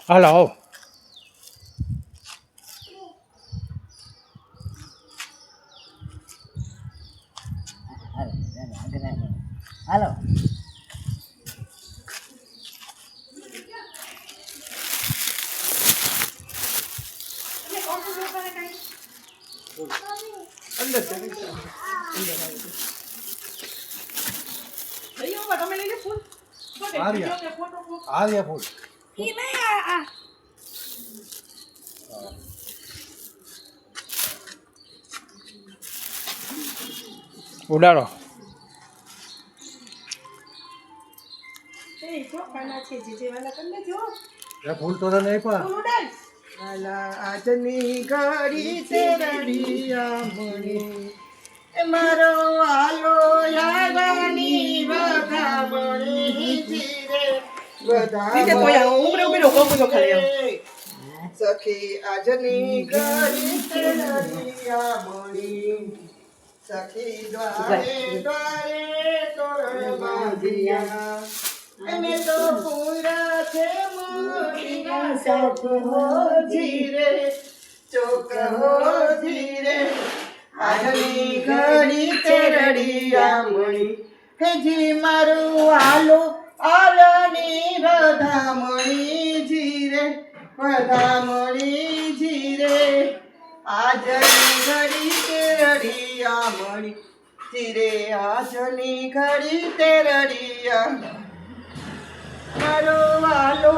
હાલો આવો. હાલો આર્યા ફૂલ ઉડાડો. ફૂલ તો તને આપ્યા આજની ઘડી તે રડિયા મણી મારો આલો યાવાની બધા મણી જીરે સખી આજની ઘડી તે રડિયા મણી સખી દ્વારે દ્વારે તોરણ બાંધિયા અને તો પૂરા છે મોરીના સાથ હો જીરે ચોક હો જીરે આજની ઘડી તે રડિયા મણી હેજી મારું આલો આલની વધામણી જીરે વધામણી જીરે આજની ઘડી તે રડિયા મણી જીરે આજની ઘડી તે રડિયા મારો વાલો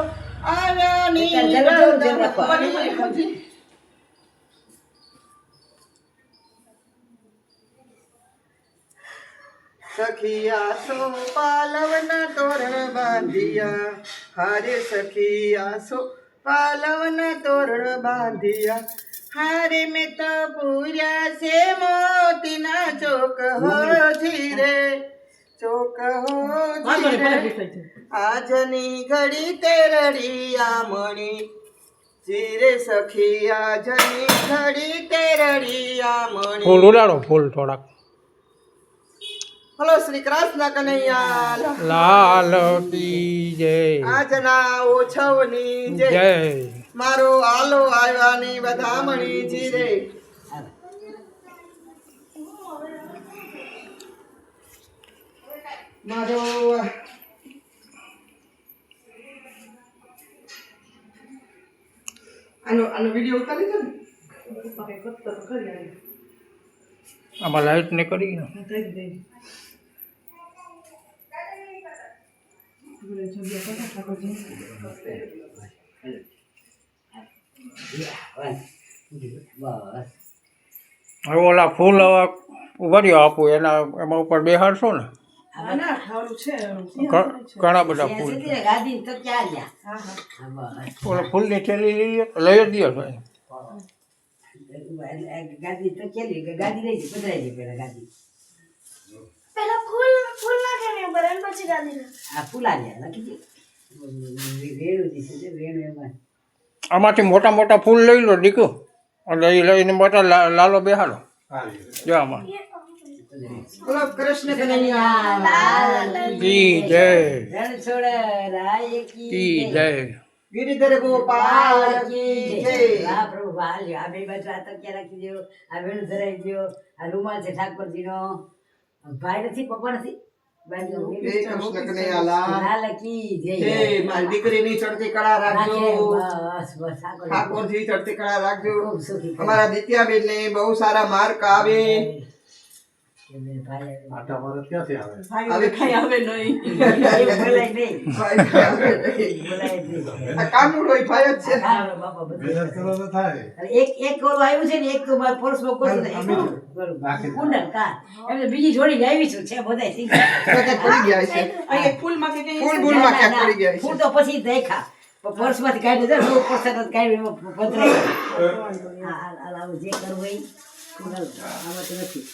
આલની વધામણી સખિયા સો પાલવના તોરણ બાંધિયા હારે સખિયા સો પાલવના તોરણ બાંધિયા હારે મેં તો પૂર્યા છે મોતીના ચોક હો જીરે ચોક હો જીરે આજની ઘડી તે રડિયા મણી જીરે સખી આજની ઘડી તે રડિયા મણી ફૂલ ઉડાડો, ફૂલ થોડાક. હલો શ્રી કૃષ્ણ કનૈયા લાલ કી જય. આજના ઓછવની જય જય. મારો આલો આવ્યાની વધામણી જીરે મારો આનો વિડિયો ઉતારી દો ને આમાં લાઈટ ને કરી ને. હવે ઓલા ફૂલ હવે ઉભર્યો આપું એના એમાં ઉપર બેહાડશો ને. ઘણા બધા ફૂલ છે. ઓલા ફૂલની થેલી લઈ જ દો ભાઈ. આમાંથી મોટા મોટા ફૂલ લઈ લો દીકરો અને એ લઈને મોટા લાલો બેહાડો. જો આમાં બોલો કૃષ્ણ કનૈયા લાલ કી જય. રણછોડરાય કી જય. ગિરિધર ગોપાલ કી જય વાહ પ્રભુ વાહ લ્યો આ બે બાજુ આ તકિયા રાખી દો આ વેણું ધરાઈ દો આ રૂમાલ છે ઠાકોરજીનો ભાઈ નથી પપ્પા નથી કૃષ્ણ કનૈયા લાલ લાલ કી જય જય મારી દીકરીની ચડતી કળા રાખજો બસ બસ આગળ ઠાકોરજી ચડતી કળા રાખજો ખૂબ સુખી કરો. અમારા દિત્યાબેન ને બહુ સારા માર્ક આવે કે બે ભાઈ આટા વર્ષ ક્યાંથી આવે હવે કઈ આવે નહીં એ બોલાય નહીં ભાઈ કઈ આવે નહીં. બોલાય નહીં આ કાનુડો ય ભાઈ જ છે હા બાપા બધું મહેનત કરો તો થાય એક ઓલું આવ્યું છે ને એક તો મારા પર્સમાં કોઈ નાખી બરોબર કુંડલ કા એમને બીજી જોડી લાવી છું છે બધાય સિંગ ક્યાંક પડી ગયા છે ફૂલ બૂલમાં ક્યાંક પડી ગયા ફૂલ છે તો પછી દેખા પર્સમાંથી કાઢી દે 100% કાઢી પધરાઈ આવું જે કરવું હોય કુંડલ આમાં તો નથી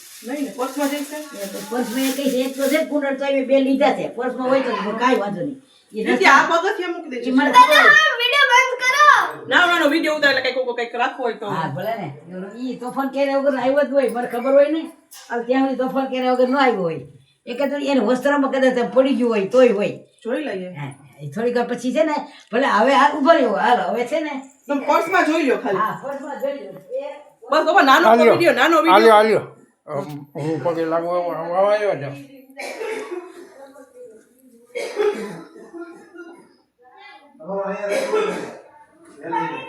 પર્સમાં કઈ છે એક તો છે કુંડળ તો અમે બે લીધા છે પર્સમાં હોય તો કાંઈ વાંધો નહીં એ નથી આ પગથિયા મૂકી દેજો. એ મને વિડીયો ઉતાર એટલે કઈક રાખવો હોય તો હા ભલે ને ઈ તોફાન કર્યા વગર આવ્યો જ હોય મને ખબર હોય ને હવે ત્યાં સુધી તોફાન કર્યા વગર ન આવ્યો હોય એક જ એને વસ્ત્રમાં કદાચ પડી ગયું હોય તોય હોય જોઈ લઈએ. હા એ થોડીક વાર પછી છે ને ભલે હવે હાલ ઉભો રહ્યો હાલ હવે છે ને તમે પર્સમાં જોઈ લો ખાલી હા ફોનમાં જોઈ લો બસ બાપા નાનો આલ્યો વિડિયો નાનો આલ્યો વિડિયો આલ્યો હું પગે લાગુ એવો આવ્યો છે અહીંયા